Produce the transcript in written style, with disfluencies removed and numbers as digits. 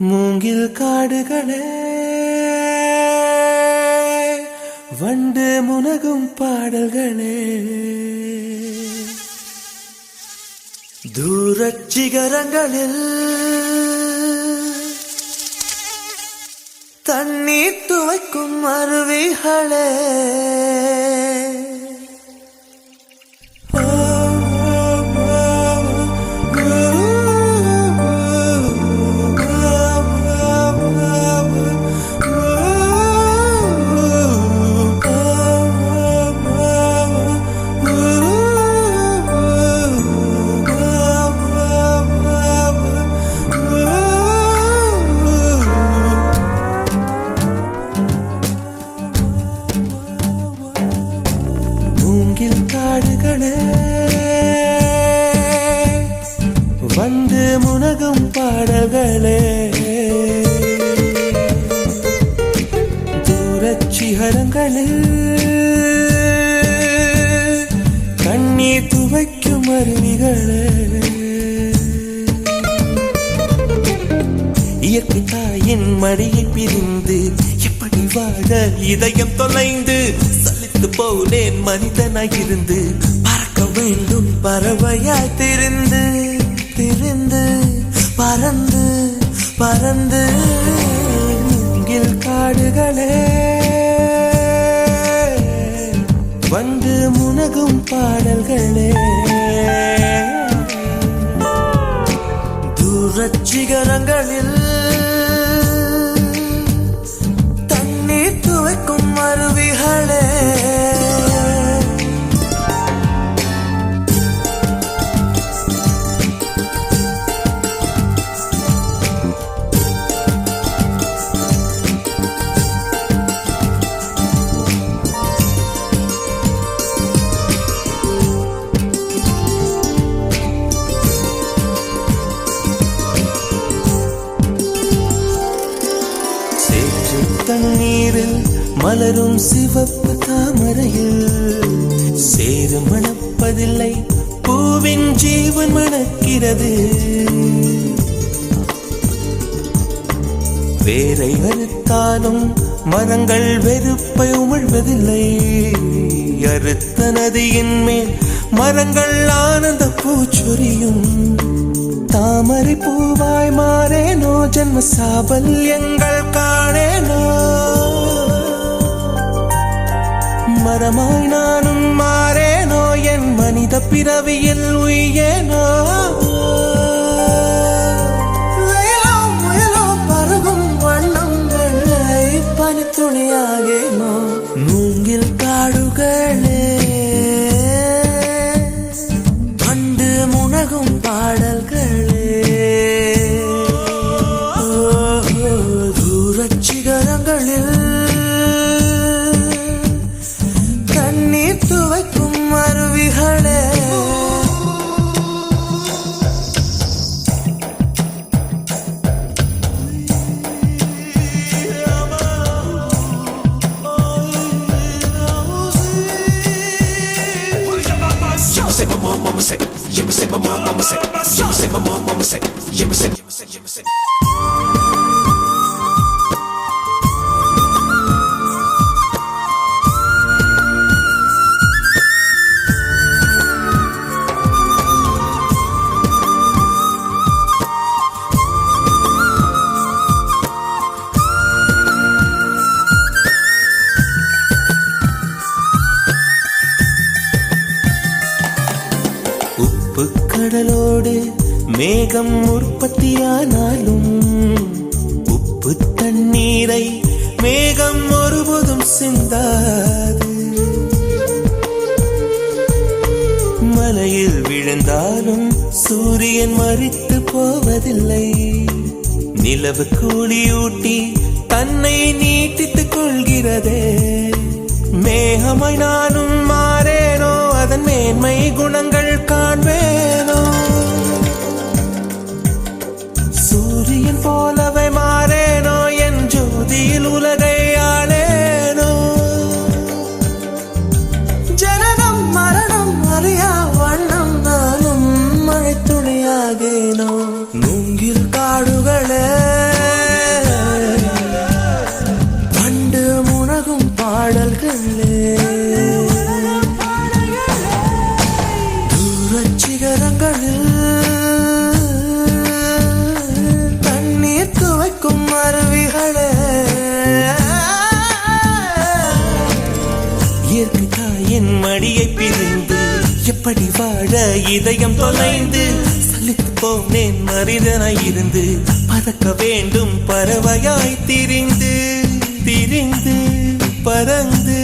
மூங்கில் காடுகளே வண்டு முனகும் பாடல்களே தூரச் சிகரங்களில் தண்ணீர் துவைக்கும் அருவிகளே மூங்கில் காடுகளே வந்து முனகும் பாடல்களே தூரச் சிகரங்களில் கண்ணீர் துவைக்கும் அருவிகளே இயற்கை தாயின் மடியை பிரிந்து எப்படி வாழ இதயம் தொலைந்து சலித்து போனேன் மனிதனாயிருந்து பறக்க வேண்டும் பறவையாய் திரிந்து திரிந்து பறந்து பறந்து மூங்கில் காடுகளே வந்து முனகும் பாடல்களே தூரச் சிகரங்களில் தண்ணீர் துவைக்கும் அருவிகளே தண்ணீரில் மலரும் சிவப்பு தாமரையில் சேறு மணப்பதில்லை பூவின் ஜீவன் மணக்கிறது வேரை அறுத்தாலும் மரங்கள் வெறுப்பை உமிழ்வதில்லை அறுத்த நதியின் மேல் மரங்கள் ஆனந்த பூச்சொரியும் தாமரை பூவாய் மாறேனோ ஜன்ம சாபல்யங்கள் காணேனோ மரமாய் நானும் மாறேனோ என் மனித பிறவியில் உயேனோ முயலோ பருகும் வண்ணங்களை பனித்துணியாகேனோ மூங்கில் காடுகளே வண்டு முனகும் பாடல்களே தூரச் சிகரங்களில் தண்ணீர் துவைக்கும் அருவிகளே Say my mama say, you say my mama say, you say my mama say, you say, you say. கடலோடு மேகம் உற்பத்தியானாலும் உப்பு தண்ணீரை மேகம் ஒருபோதும் சிந்தாது மலையில் விழுந்தாலும் சூரியன் மரித்து போவதில்லை நிலவு கூலியூட்டி தன்னை நீட்டித்துக் கொள்கிறதே மேகமாய் நானும் மாறேனோ அதன் மேன்மை குணங்கள் காண்பேனோ சூரியன் போலவே மாறேனோ என் ஜோதியில் உலகை ஆளேனோ ஜனனம் மரணம் அறியா வண்ணம் நானும் மழைத்துளியாகேனோ மூங்கில் காடுகளே எப்படி வாழ இதயம் தொலைந்து சலித்து போனேன் மனிதனாய் இருந்து பறக்க வேண்டும் பறவையாய் திரிந்து திரிந்து பறந்து